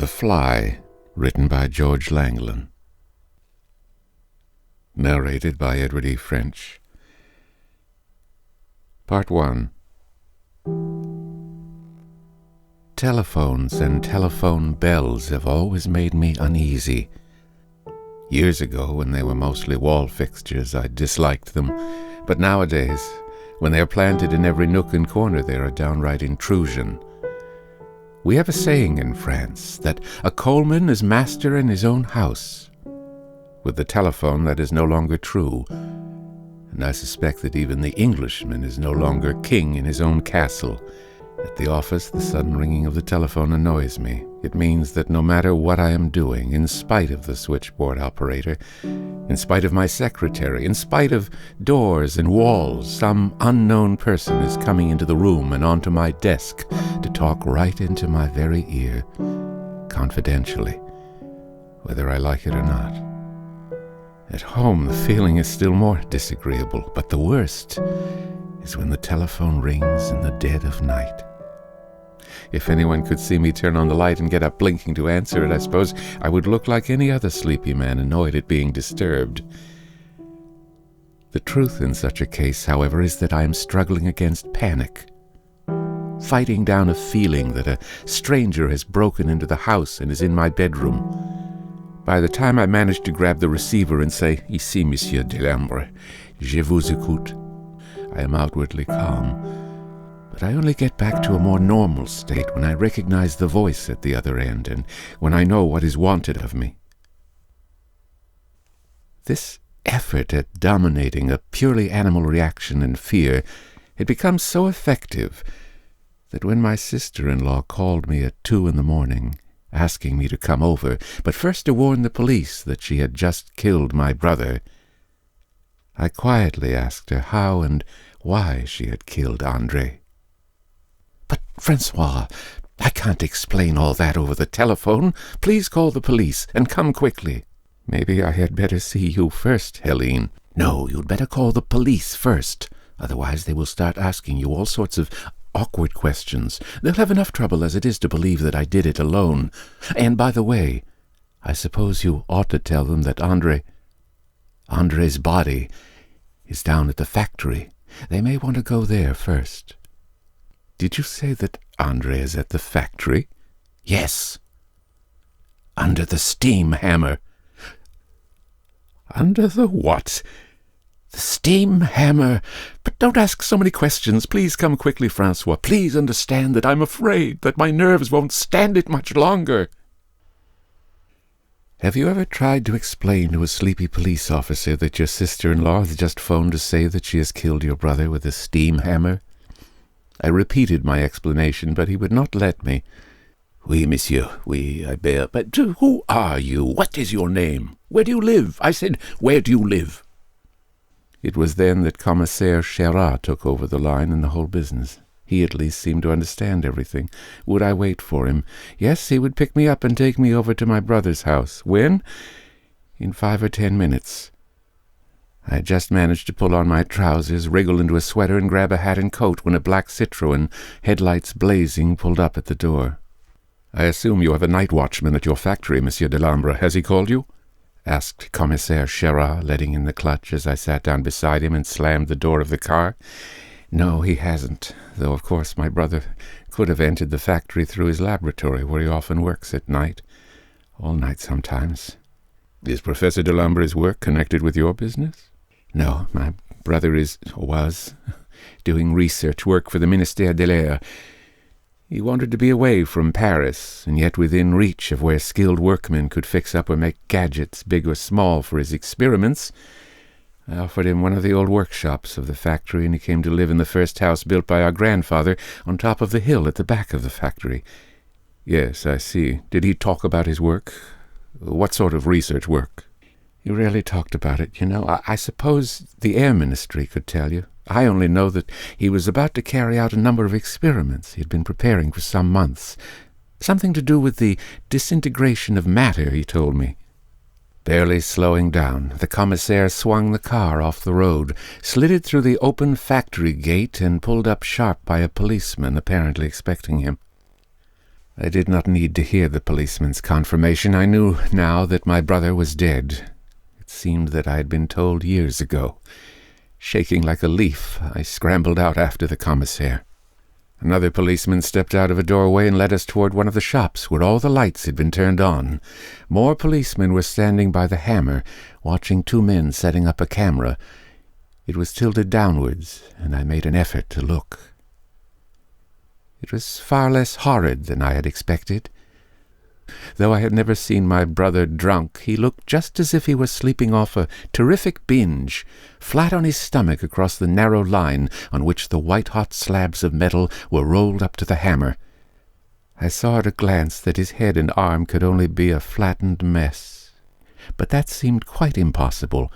The Fly, written by George Langelann. Narrated by Edward E. French. Part 1. Telephones and telephone bells have always made me uneasy. Years ago, when they were mostly wall fixtures, I disliked them, but nowadays, when they are planted in every nook and corner, they are a downright intrusion. We have a saying in France that a coalman is master in his own house. With the telephone, that is no longer true, and I suspect that even the Englishman is no longer king in his own castle. At the office, the sudden ringing of the telephone annoys me. It means that no matter what I am doing, in spite of the switchboard operator, in spite of my secretary, in spite of doors and walls, some unknown person is coming into the room and onto my desk to talk right into my very ear, confidentially, whether I like it or not. At home, the feeling is still more disagreeable, but the worst is when the telephone rings in the dead of night. If anyone could see me turn on the light and get up blinking to answer it, I suppose I would look like any other sleepy man annoyed at being disturbed. The truth in such a case, however, is that I am struggling against panic, fighting down a feeling that a stranger has broken into the house and is in my bedroom. By the time I manage to grab the receiver and say, "Ici, Monsieur Delambre, je vous écoute," I am outwardly calm, but I only get back to a more normal state when I recognize the voice at the other end and when I know what is wanted of me. This effort at dominating a purely animal reaction and fear had become so effective that when my sister-in-law called me at 2 a.m, asking me to come over, but first to warn the police that she had just killed my brother, I quietly asked her how and why she had killed André. "But, Francois, I can't explain all that over the telephone. Please call the police and come quickly." "Maybe I had better see you first, Helene." "No, you'd better call the police first. Otherwise they will start asking you all sorts of awkward questions. They'll have enough trouble as it is to believe that I did it alone. And by the way, I suppose you ought to tell them that André's body is down at the factory. They may want to go there first." "Did you say that André is at the factory?" "Yes. Under the steam hammer." "Under the what?" "The steam hammer. But don't ask so many questions. Please come quickly, Francois. Please understand that I'm afraid that my nerves won't stand it much longer." Have you ever tried to explain to a sleepy police officer that your sister-in-law has just phoned to say that she has killed your brother with a steam hammer? I repeated my explanation, but he would not let me. "Oui, monsieur, oui, I bear. But who are you? What is your name? Where do you live? I said, where do you live?" It was then that Commissaire Chérat took over the line in the whole business. He at least seemed to understand everything. Would I wait for him? Yes, he would pick me up and take me over to my brother's house. When? In 5 or 10 minutes. I had just managed to pull on my trousers, wriggle into a sweater, and grab a hat and coat when a black Citroën, headlights blazing, pulled up at the door. "I assume you have a night watchman at your factory, Monsieur Delambre. Has he called you?" asked Commissaire Chérat, letting in the clutch as I sat down beside him and slammed the door of the car. "No, he hasn't, though of course my brother could have entered the factory through his laboratory, where he often works at night, all night sometimes." "Is Professor Delambre's work connected with your business?" "No, my brother was doing research work for the Ministère de l'Air. He wanted to be away from Paris, and yet within reach of where skilled workmen could fix up or make gadgets, big or small, for his experiments. I offered him one of the old workshops of the factory, and he came to live in the first house built by our grandfather on top of the hill at the back of the factory." "Yes, I see. Did he talk about his work? What sort of research work?" "He rarely talked about it, you know. I suppose the Air Ministry could tell you. I only know that he was about to carry out a number of experiments he had been preparing for some months. Something to do with the disintegration of matter, he told me." Barely slowing down, the commissaire swung the car off the road, slid it through the open factory gate, and pulled up sharp by a policeman apparently expecting him. I did not need to hear the policeman's confirmation. I knew now that my brother was dead. It seemed that I had been told years ago. Shaking like a leaf, I scrambled out after the commissaire. Another policeman stepped out of a doorway and led us toward one of the shops where all the lights had been turned on. More policemen were standing by the hammer, watching two men setting up a camera. It was tilted downwards, and I made an effort to look. It was far less horrid than I had expected. Though I had never seen my brother drunk, he looked just as if he was sleeping off a terrific binge, flat on his stomach across the narrow line on which the white-hot slabs of metal were rolled up to the hammer. I saw at a glance that his head and arm could only be a flattened mess, but that seemed quite impossible.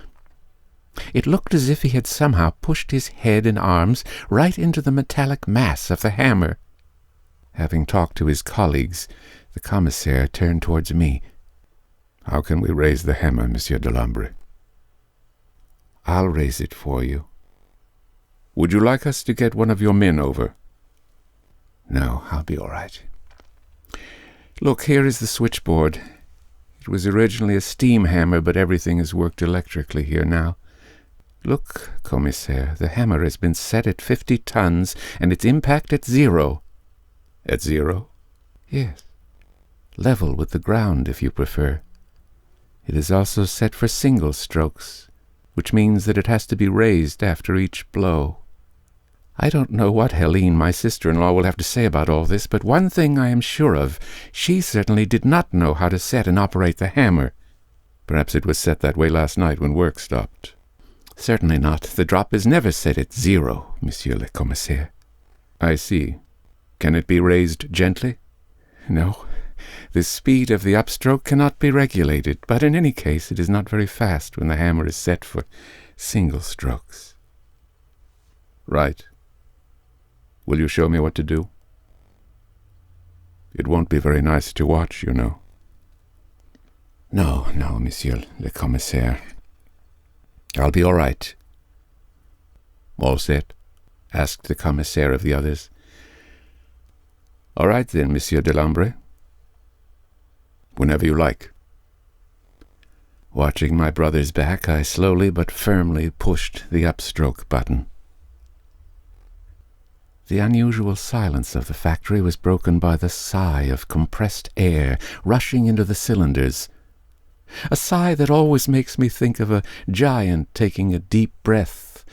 It looked as if he had somehow pushed his head and arms right into the metallic mass of the hammer. Having talked to his colleagues, the commissaire turned towards me. "How can we raise the hammer, Monsieur Delambre?" "I'll raise it for you." "Would you like us to get one of your men over?" "No, I'll be all right. Look, here is the switchboard. It was originally a steam hammer, but everything is worked electrically here now. Look, commissaire, the hammer has been set at 50 tons, and its impact at 0. "At 0? "Yes. Level with the ground, if you prefer. It is also set for single strokes, which means that it has to be raised after each blow. I don't know what Helene, my sister-in-law, will have to say about all this, but one thing I am sure of, she certainly did not know how to set and operate the hammer. Perhaps it was set that way last night when work stopped." "Certainly not. The drop is never set at 0, Monsieur le Commissaire." "I see. Can it be raised gently?" "No. The speed of the upstroke cannot be regulated, but in any case it is not very fast when the hammer is set for single strokes." "Right. Will you show me what to do? It won't be very nice to watch, you know." No, Monsieur le Commissaire. I'll be all right." "All set?" asked the commissaire of the others. "All right then, Monsieur Delambre. Whenever you like." Watching my brother's back, I slowly but firmly pushed the upstroke button. The unusual silence of the factory was broken by the sigh of compressed air rushing into the cylinders, a sigh that always makes me think of a giant taking a deep breath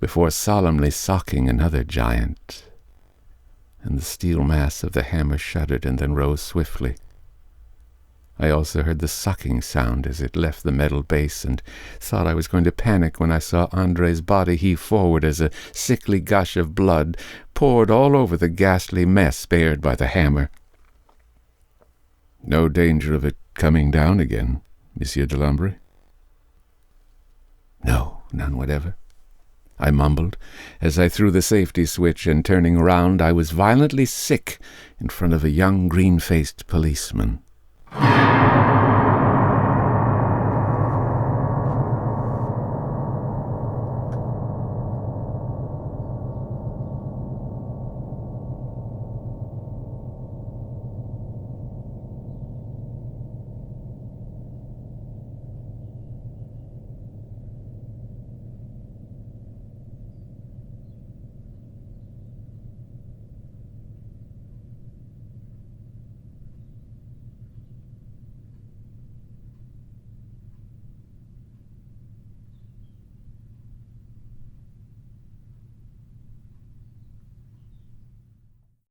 before solemnly socking another giant. And the steel mass of the hammer shuddered and then rose swiftly. I also heard the sucking sound as it left the metal base, and thought I was going to panic when I saw Andre's body heave forward as a sickly gush of blood poured all over the ghastly mess bared by the hammer. "No danger of it coming down again, Monsieur Delambre?" "No, none whatever," I mumbled, as I threw the safety switch, and turning round I was violently sick in front of a young green-faced policeman.